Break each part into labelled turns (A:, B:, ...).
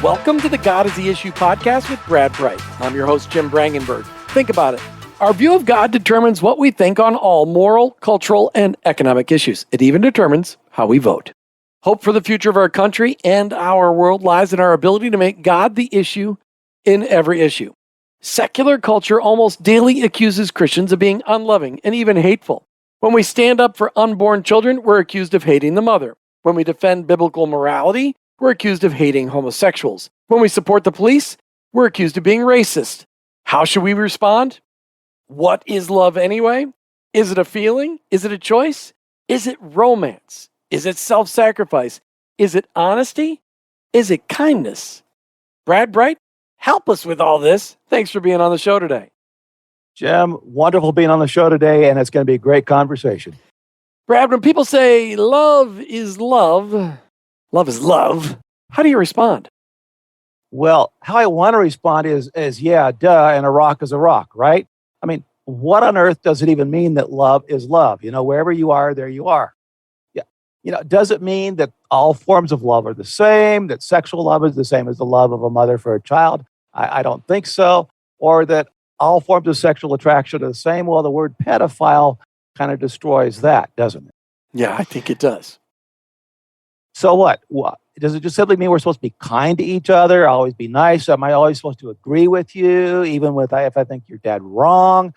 A: Welcome to the God is the Issue podcast with Brad Bright. I'm your host, Jim Brangenberg. Think about it. Our view of God determines what we think on all moral, cultural, and economic issues. It even determines how we vote. Hope for the future of our country and our world lies in our ability to make God the issue in every issue. Secular culture almost daily accuses Christians of being unloving and even hateful. When we stand up for unborn children, we're accused of hating the mother. When we defend biblical morality, we're accused of hating homosexuals. When we support the police, we're accused of being racist. How should we respond? What is love anyway? Is it a feeling? Is it a choice? Is it romance? Is it self-sacrifice? Is it honesty? Is it kindness? Brad Bright, help us with all this. Thanks for being on the show today.
B: Jim, wonderful being on the show today, and it's going to be a great conversation.
A: Brad, when people say love is love, love is love, how do you respond?
B: Well, how I want to respond is yeah, duh, and a rock is a rock, right? I mean, what on earth does it even mean that love is love? You know, wherever you are, there you are. Yeah. You know, does it mean that all forms of love are the same, that sexual love is the same as the love of a mother for a child? I don't think so. Or that all forms of sexual attraction are the same? Well, the word pedophile kind of destroys that, doesn't it?
A: Yeah, I think it does.
B: So what? Does it just simply mean we're supposed to be kind to each other, always be nice? Am I always supposed to agree with you, even if I think you're dead wrong?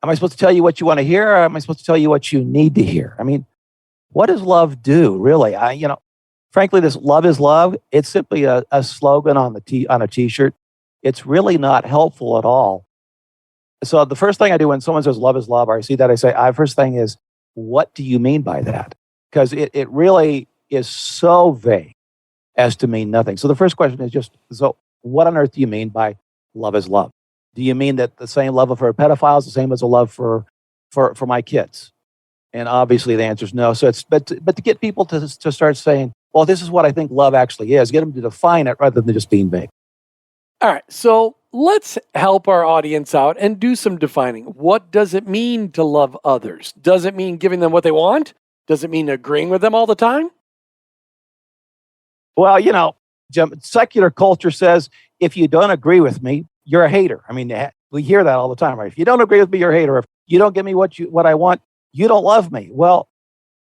B: Am I supposed to tell you what you want to hear, or am I supposed to tell you what you need to hear? I mean, what does love do, really? Frankly, this love is love. It's simply a slogan on a T-shirt. It's really not helpful at all. So the first thing I do when someone says love is love, or I see that, I say, first thing is, what do you mean by that? Because it really is so vague as to mean nothing. So the first question is just, so what on earth do you mean by love is love? Do you mean that the same love for a pedophile is the same as a love for my kids? And obviously the answer is no. So but to get people to start saying, well, this is what I think love actually is, get them to define it rather than just being vague.
A: All right, so let's help our audience out and do some defining. What does it mean to love others? Does it mean giving them what they want? Does it mean agreeing with them all the time?
B: Well, Jim, secular culture says, if you don't agree with me, you're a hater. I mean, we hear that all the time, right? If you don't agree with me, you're a hater. If you don't give me what I want, you don't love me. Well,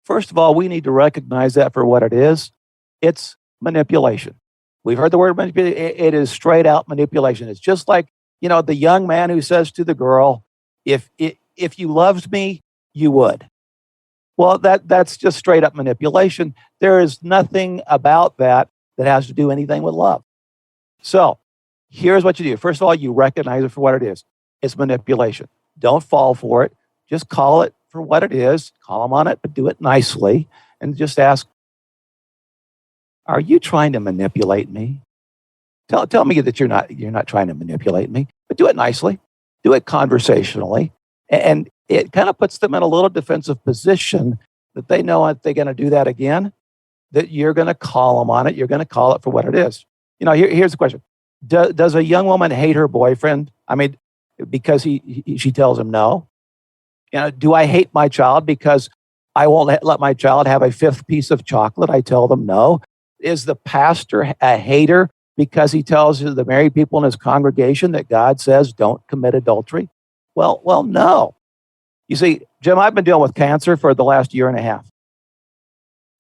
B: first of all, we need to recognize that for what it is. It's manipulation. We've heard the word manipulation. It is straight out manipulation. It's just like, the young man who says to the girl, if you loved me, you would. Well, that's just straight up manipulation. There is nothing about that has to do anything with love. So here's what you do. First of all, you recognize it for what it is. It's manipulation. Don't fall for it. Just call it for what it is. Call them on it, but do it nicely. And just ask, are you trying to manipulate me? Tell me that you're not trying to manipulate me, but do it nicely. Do it conversationally. And it kind of puts them in a little defensive position that they know if they're going to do that again, that you're going to call them on it. You're going to call it for what it is. Here's the question. Does a young woman hate her boyfriend? I mean, because she tells him no? Do I hate my child because I won't let my child have a fifth piece of chocolate? I tell them no. Is the pastor a hater because he tells the married people in his congregation that God says don't commit adultery? Well, no. You see, Jim, I've been dealing with cancer for the last year and a half.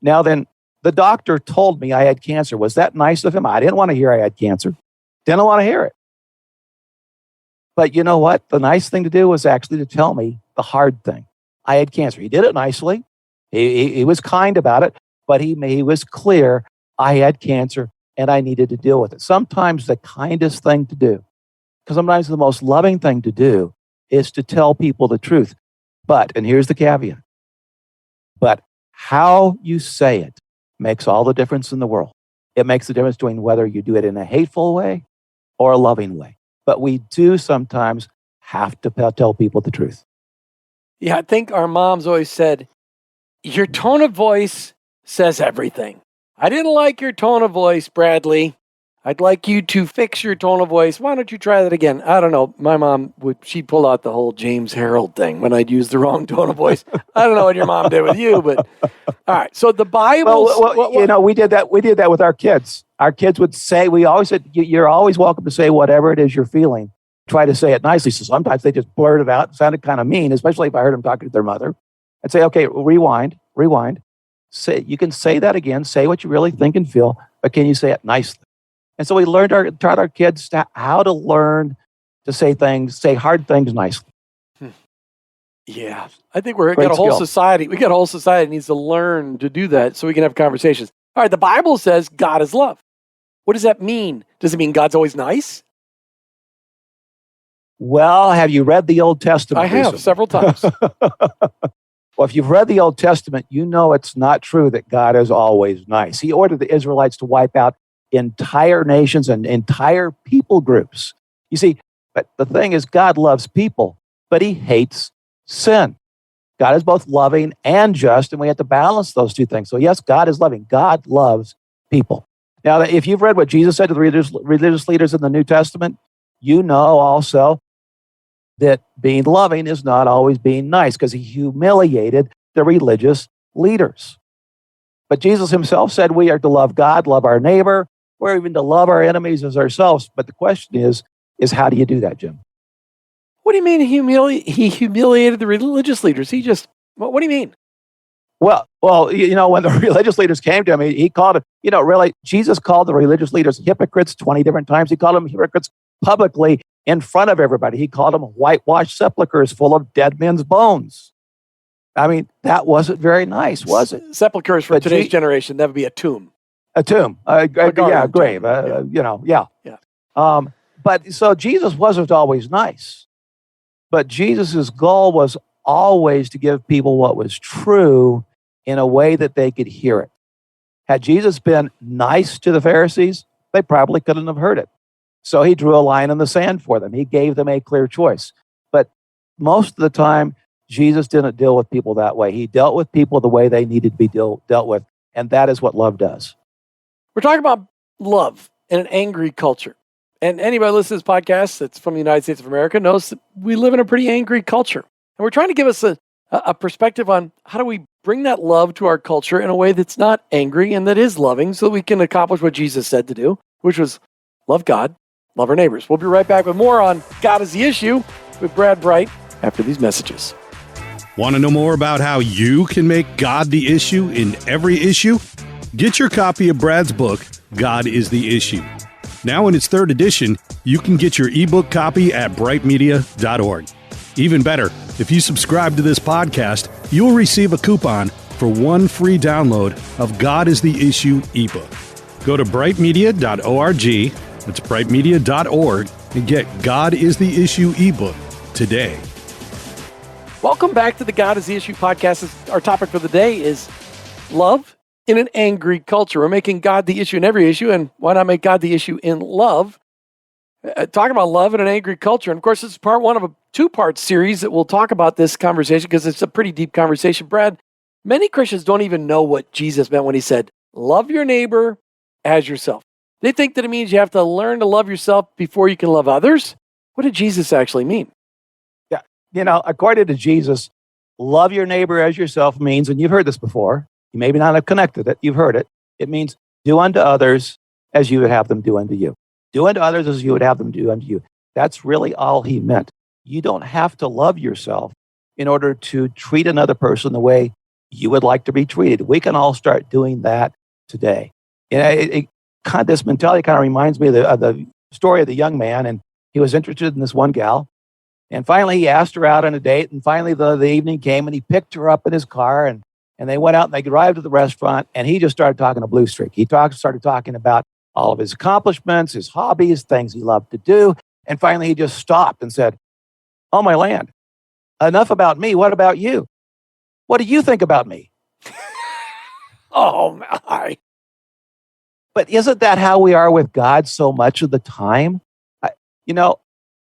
B: Now then, the doctor told me I had cancer. Was that nice of him? I didn't want to hear I had cancer. Didn't want to hear it. But you know what? The nice thing to do was actually to tell me the hard thing. I had cancer. He did it nicely. He was kind about it, but he was clear I had cancer and I needed to deal with it. Sometimes the kindest thing to do, because sometimes the most loving thing to do, is to tell people the truth. But, and here's the caveat, but how you say it makes all the difference in the world. It makes the difference between whether you do it in a hateful way or a loving way. But we do sometimes have to tell people the truth.
A: Yeah, I think our moms always said, your tone of voice says everything. I didn't like your tone of voice, Bradley. I'd like you to fix your tone of voice. Why don't you try that again? I don't know. My mom she'd pull out the whole James Harold thing when I'd use the wrong tone of voice. I don't know what your mom did with you, but all right. So the Bible.
B: We did that with our kids. our kids would say, we always said, you're always welcome to say whatever it is you're feeling. Try to say it nicely. So sometimes they just blurt it out. It sounded kind of mean, especially if I heard them talking to their mother. I'd say, okay, rewind. Say, you can say that again. Say what you really think and feel, but can you say it nicely? And so we taught our kids how to learn to say hard things nicely.
A: Yeah, I think we got
B: Great
A: a whole
B: skill.
A: society. We got a whole society that needs to learn to do that so we can have conversations. All right, the Bible says God is love. What does that mean? Does it mean God's always nice?
B: Well, have you read the Old Testament?
A: I have
B: recently?
A: several times.
B: Well, if you've read the Old Testament, you know it's not true that God is always nice. He ordered the Israelites to wipe out entire nations and entire people groups. You see, but the thing is, God loves people, but he hates sin. God is both loving and just, and we have to balance those two things. So yes, God is loving. God loves people. Now, if you've read what Jesus said to the religious leaders in the New Testament, you know also that being loving is not always being nice, because he humiliated the religious leaders. But Jesus himself said we are to love God, love our neighbor, or even to love our enemies as ourselves. But the question is how do you do that, Jim?
A: What do you mean he humiliated the religious leaders? What do you mean?
B: Well, when the religious leaders came to him, he called it, Jesus called the religious leaders hypocrites 20 different times. He called them hypocrites publicly in front of everybody. He called them whitewashed sepulchres full of dead men's bones. I mean, that wasn't very nice, was it?
A: Sepulchres for today's generation, that would be a tomb.
B: A tomb. A grave. Yeah. But so Jesus wasn't always nice. But Jesus's goal was always to give people what was true in a way that they could hear it. Had Jesus been nice to the Pharisees, they probably couldn't have heard it. So he drew a line in the sand for them. He gave them a clear choice. But most of the time, Jesus didn't deal with people that way. He dealt with people the way they needed to be dealt with. And that is what love does.
A: We're talking about love in an angry culture. And anybody listening to this podcast that's from the United States of America knows that we live in a pretty angry culture. And we're trying to give us a perspective on how do we bring that love to our culture in a way that's not angry and that is loving, so that we can accomplish what Jesus said to do, which was love God, love our neighbors. We'll be right back with more on God is the Issue with Brad Bright after these messages.
C: Want to know more about how you can make God the issue in every issue? Get your copy of Brad's book, God is the Issue. Now in its third edition, you can get your ebook copy at brightmedia.org. Even better, if you subscribe to this podcast, you'll receive a coupon for one free download of God is the Issue ebook. Go to brightmedia.org, that's brightmedia.org, and get God is the Issue ebook today.
A: Welcome back to the God is the Issue podcast. Our topic for the day is love in an angry culture. We're making God the issue in every issue, and why not make God the issue in love? Talking about love in an angry culture. And of course, this is part one of a two-part series that we'll talk about this conversation because it's a pretty deep conversation. Brad, many Christians don't even know what Jesus meant when he said, love your neighbor as yourself. They think that it means you have to learn to love yourself before you can love others. What did Jesus actually mean?
B: Yeah, according to Jesus, love your neighbor as yourself means, and you've heard this before, you maybe not have connected it, you've heard it. It means do unto others as you would have them do unto you. Do unto others as you would have them do unto you. That's really all he meant. You don't have to love yourself in order to treat another person the way you would like to be treated. We can all start doing that today. This mentality kind of reminds me of the story of the young man, and he was interested in this one gal. And finally, he asked her out on a date, and finally the evening came, and he picked her up in his car, and they went out, and they arrived at the restaurant, and he just started talking a blue streak. He started talking about all of his accomplishments, his hobbies, things he loved to do, and finally he just stopped and said, oh, my land, enough about me. What about you? What do you think about me?
A: Oh, my.
B: But isn't that how we are with God so much of the time?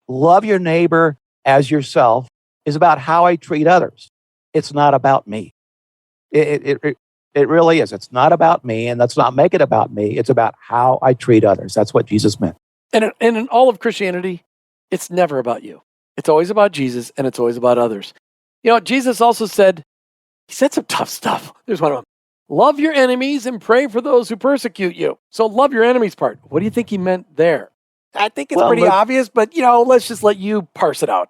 B: Love your neighbor as yourself is about how I treat others. It's not about me. It really is. It's not about me, and let's not make it about me. It's about how I treat others. That's what Jesus meant.
A: And in all of Christianity, it's never about you. It's always about Jesus, and it's always about others. Jesus also said, he said some tough stuff. There's one of them. love your enemies and pray for those who persecute you. So love your enemies part. What do you think he meant there? I think it's pretty obvious, but let's just let you parse it out.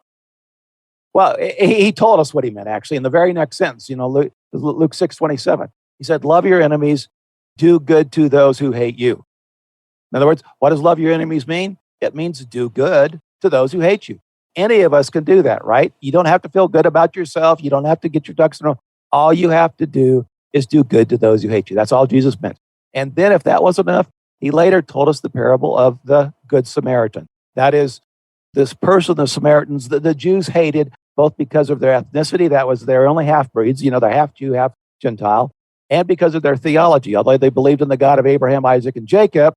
B: Well, he told us what he meant, actually, in the very next sentence. Luke 6:27. He said, love your enemies, do good to those who hate you. In other words, what does love your enemies mean? It means do good to those who hate you. Any of us can do that, right? You don't have to feel good about yourself. You don't have to get your ducks in a row. All you have to do is do good to those who hate you. That's all Jesus meant. And then if that wasn't enough, he later told us the parable of the Good Samaritan. That is, this person, the Samaritans, the Jews hated both because of their ethnicity. That was their only half-breeds. They're half Jew, half Gentile. And because of their theology. Although they believed in the God of Abraham, Isaac, and Jacob,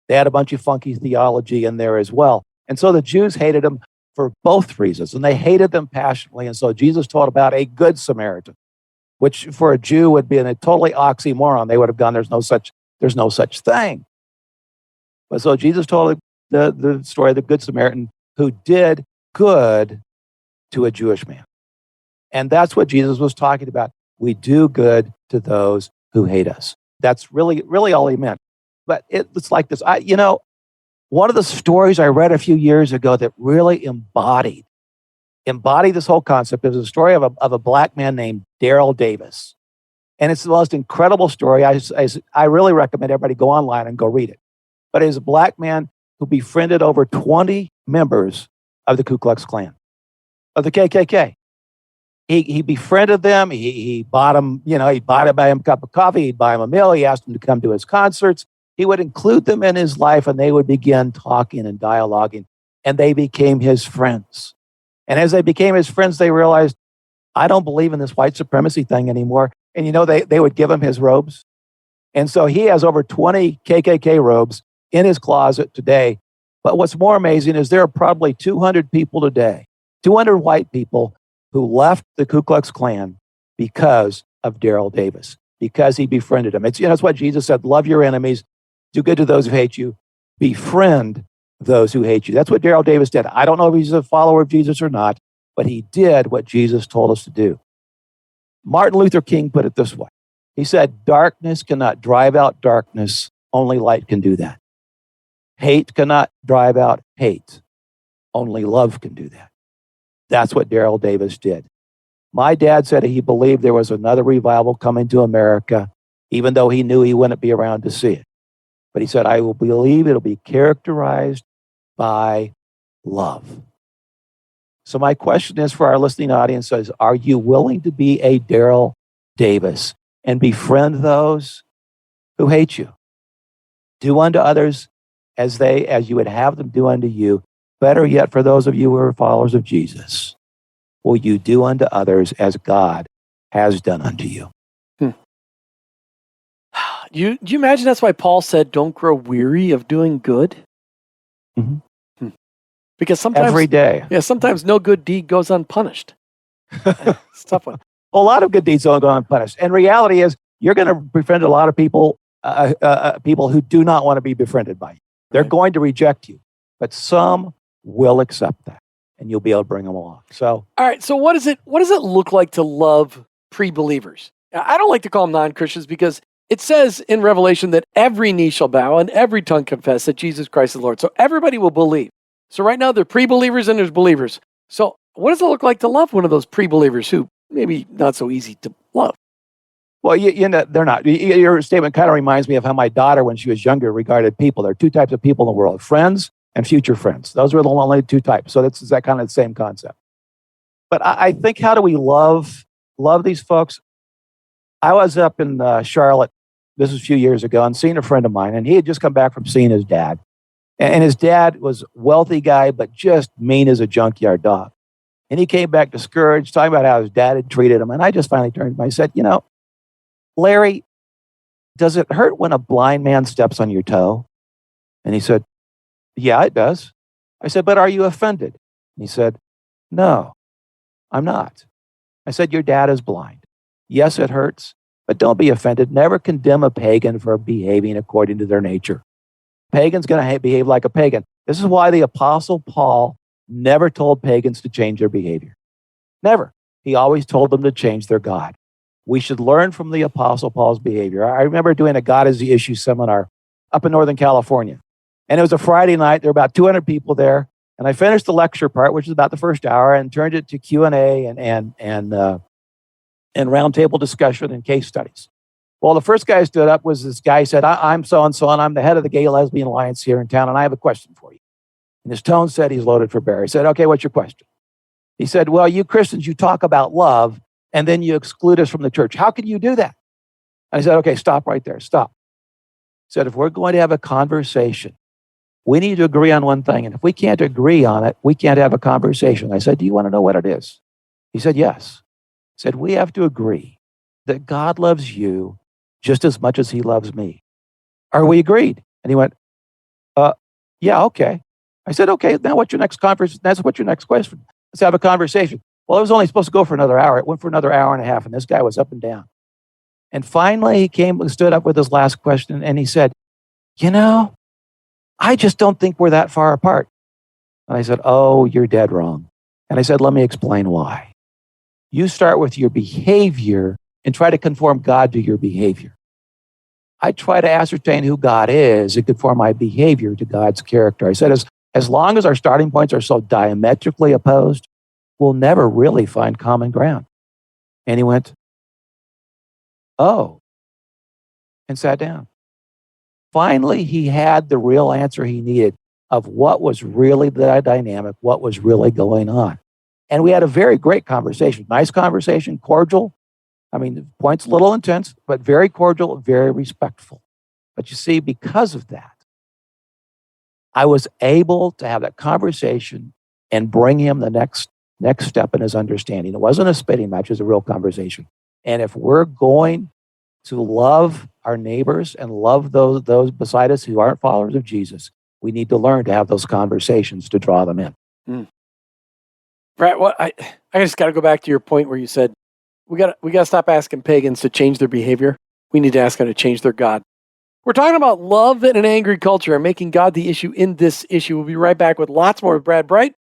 B: they had a bunch of funky theology in there as well. And so the Jews hated them for both reasons, and they hated them passionately. And so Jesus taught about a good Samaritan, which for a Jew would be a totally oxymoron. They would have gone, there's no such thing. But so Jesus told the story of the Good Samaritan who did good to a Jewish man. And that's what Jesus was talking about. We do good to those who hate us. That's really, really all he meant. But it's like this. One of the stories I read a few years ago that really embodied this whole concept is a story of a black man named Daryl Davis. And it's the most incredible story. I really recommend everybody go online and go read it. But it is a black man who befriended over 20 members of the Ku Klux Klan, of the KKK. He befriended them. He bought them, he'd buy him a cup of coffee. He'd buy him a meal. He asked them to come to his concerts. He would include them in his life, and they would begin talking and dialoguing, and they became his friends. And as they became his friends, they realized, I don't believe in this white supremacy thing anymore. And they would give him his robes. And so he has over 20 KKK robes in his closet today. But what's more amazing is there are probably 200 people today, 200 white people who left the Ku Klux Klan because of Daryl Davis, because he befriended them. It's what Jesus said, love your enemies, do good to those who hate you, befriend those who hate you. That's what Daryl Davis did. I don't know if he's a follower of Jesus or not, but he did what Jesus told us to do. Martin Luther King put it this way. He said, darkness cannot drive out darkness. Only light can do that. Hate cannot drive out hate. Only love can do that. That's what Daryl Davis did. My dad said he believed there was another revival coming to America, even though he knew he wouldn't be around to see it. But he said, I will believe it'll be characterized by love. So my question is for our listening audience is, are you willing to be a Daryl Davis and befriend those who hate you? Do unto others as you would have them do unto you. Better yet, for those of you who are followers of Jesus, will you do unto others as God has done unto you?
A: Do you imagine that's why Paul said, don't grow weary of doing good?
B: Mm-hmm.
A: Because sometimes
B: every day.
A: Yeah, sometimes no good deed goes unpunished. It's a tough one.
B: A lot of good deeds don't go unpunished. And reality is, you're going to befriend a lot of people, people who do not want to be befriended by you. They're going to reject you, but some will accept that, and you'll be able to bring them along. So,
A: all right. So, what does it look like to love pre-believers? I don't like to call them non-Christians because it says in Revelation that every knee shall bow and every tongue confess that Jesus Christ is Lord. So everybody will believe. So right now, there are pre-believers and there's believers. So what does it look like to love one of those pre-believers who maybe not so easy to love?
B: Well, they're not. Your statement kind of reminds me of how my daughter, when she was younger, regarded people. There are two types of people in the world, friends and future friends. Those are the only two types. So that's that kind of the same concept. But I think, how do we love these folks? I was up in Charlotte, this was a few years ago, and seeing a friend of mine, and he had just come back from seeing his dad. And his dad was a wealthy guy, but just mean as a junkyard dog. And he came back discouraged, talking about how his dad had treated him. And I just finally turned to him. I said, Larry, does it hurt when a blind man steps on your toe? And he said, yeah, it does. I said, but are you offended? And he said, no, I'm not. I said, your dad is blind. Yes, it hurts, but don't be offended. Never condemn a pagan for behaving according to their nature. Pagan's going to behave like a pagan. This is why the Apostle Paul never told pagans to change their behavior. Never. He always told them to change their God. We should learn from the Apostle Paul's behavior. I remember doing a God is the Issue seminar up in Northern California. And it was a Friday night. There were about 200 people there. And I finished the lecture part, which is about the first hour, and turned it to Q&A and roundtable discussion and case studies. Well, the first guy who stood up was this guy who said, I'm so-and-so, and I'm the head of the Gay Lesbian Alliance here in town, and I have a question for you. And his tone said he's loaded for bear. He said, okay, what's your question? He said, well, you Christians, you talk about love, and then you exclude us from the church. How can you do that? And I said, okay, stop right there, stop. He said, if we're going to have a conversation, we need to agree on one thing. And if we can't agree on it, we can't have a conversation. I said, do you want to know what it is? He said, yes. He said, we have to agree that God loves you just as much as he loves me. Are we agreed? And he went, yeah, okay. I said, okay, now what's your next conversation? That's what's your next question. Let's have a conversation. Well, it was only supposed to go for another hour. It went for another hour and a half, and this guy was up and down. And finally, he stood up with his last question, and he said, I just don't think we're that far apart. And I said, oh, you're dead wrong. And I said, let me explain why. You start with your behavior and try to conform God to your behavior. I try to ascertain who God is and conform my behavior to God's character. I said, as long as our starting points are so diametrically opposed, we'll never really find common ground. And he went, oh, and sat down. Finally, he had the real answer he needed of what was really the dynamic, what was really going on. And we had a very great conversation, nice conversation, cordial. I mean, the point's a little intense, but very cordial, very respectful. But you see, because of that, I was able to have that conversation and bring him the next step in his understanding. It wasn't a spitting match, it was a real conversation. And if we're going to love our neighbors and love those beside us who aren't followers of Jesus, we need to learn to have those conversations to draw them in.
A: Brad, I just got to go back to your point where you said we got to stop asking pagans to change their behavior. We need to ask them to change their God. We're talking about love in an angry culture and making God the issue in this issue. We'll be right back with lots more with Brad Bright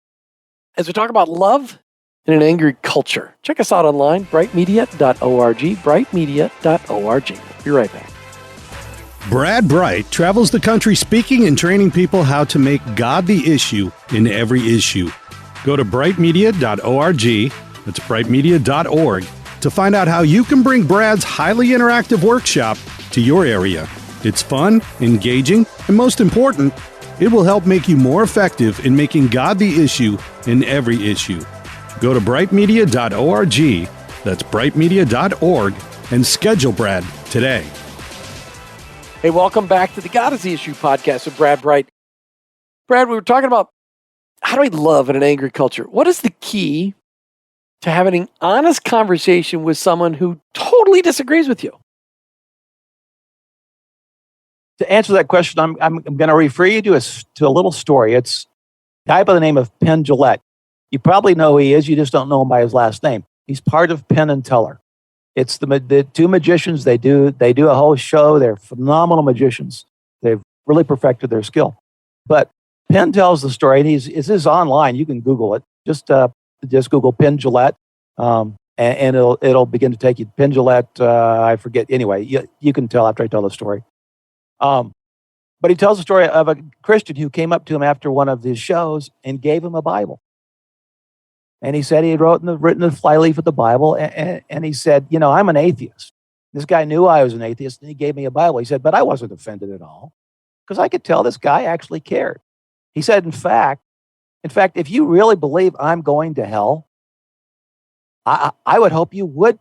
A: as we talk about love in an angry culture. Check us out online, brightmedia.org, brightmedia.org. We'll be right back.
C: Brad Bright travels the country speaking and training people how to make God the issue in every issue. Go to brightmedia.org, that's brightmedia.org, to find out how you can bring Brad's highly interactive workshop to your area. It's fun, engaging, and most important, it will help make you more effective in making God the issue in every issue. Go to brightmedia.org, that's brightmedia.org, and schedule Brad today.
A: Hey, welcome back to the God is the Issue podcast with Brad Bright. Brad, we were talking about how do we love in an angry culture? What is the key to having an honest conversation with someone who totally disagrees with you?
B: To answer that question, I'm going to refer you to a little story. It's a guy by the name of Penn Jillette. You probably know who he is. You just don't know him by his last name. He's part of Penn and Teller. It's the two magicians. They do a whole show. They're phenomenal magicians. They've really perfected their skill. But Penn tells the story, and this is online. You can Google it. Just Google Penn Jillette, and it'll begin to take you. Penn Jillette, I forget. Anyway, you can tell after I tell the story. But he tells the story of a Christian who came up to him after one of his shows and gave him a Bible. And he said he had written the flyleaf of the Bible, and he said, I'm an atheist. This guy knew I was an atheist, and he gave me a Bible. He said, but I wasn't offended at all, because I could tell this guy actually cared. He said, in fact, if you really believe I'm going to hell, I would hope you would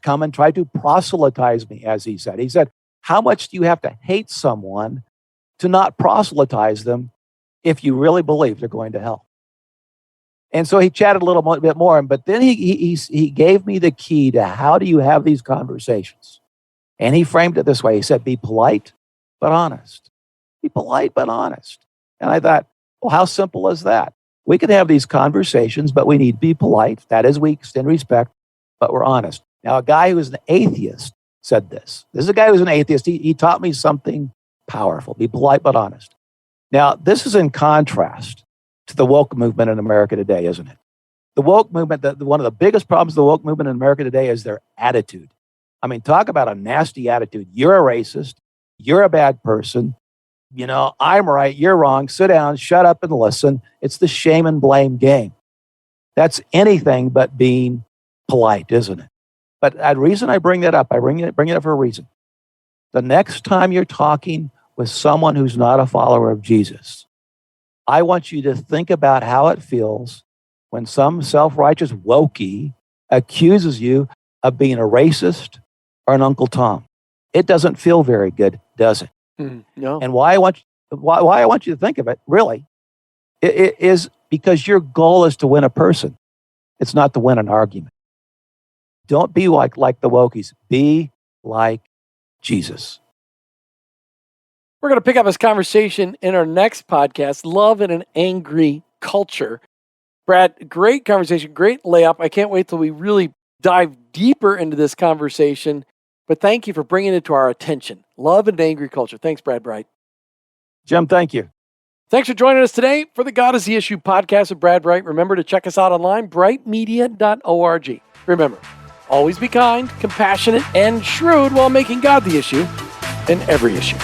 B: come and try to proselytize me, as he said. He said, how much do you have to hate someone to not proselytize them if you really believe they're going to hell? And so he chatted a little bit more, but then he gave me the key to how do you have these conversations. And he framed it this way. He said, be polite, but honest. Be polite, but honest. And I thought, well, how simple is that? We can have these conversations, but we need to be polite. That is, we extend respect, but we're honest. Now, a guy who is an atheist said this. This is a guy who's an atheist. He taught me something powerful. Be polite, but honest. Now, this is in contrast to the woke movement in America today, isn't it? The woke movement, one of the biggest problems of the woke movement in America today is their attitude. I mean, talk about a nasty attitude. You're a racist. You're a bad person. I'm right. You're wrong. Sit down, shut up, and listen. It's the shame and blame game. That's anything but being polite, isn't it? But the reason I bring that up, I bring it up for a reason. The next time you're talking with someone who's not a follower of Jesus, I want you to think about how it feels when some self-righteous wokey accuses you of being a racist or an Uncle Tom. It doesn't feel very good, does it?
A: No.
B: And why I want you to think of it, really, it is because your goal is to win a person. It's not to win an argument. Don't be like the wokies. Be like Jesus.
A: We're going to pick up this conversation in our next podcast, Love in an Angry Culture. Brad, great conversation, great layup. I can't wait till we really dive deeper into this conversation. But thank you for bringing it to our attention. Love in an Angry Culture. Thanks, Brad Bright.
B: Jim, thank you.
A: Thanks for joining us today for the God is the Issue podcast with Brad Bright. Remember to check us out online, brightmedia.org. Remember, always be kind, compassionate, and shrewd while making God the issue in every issue.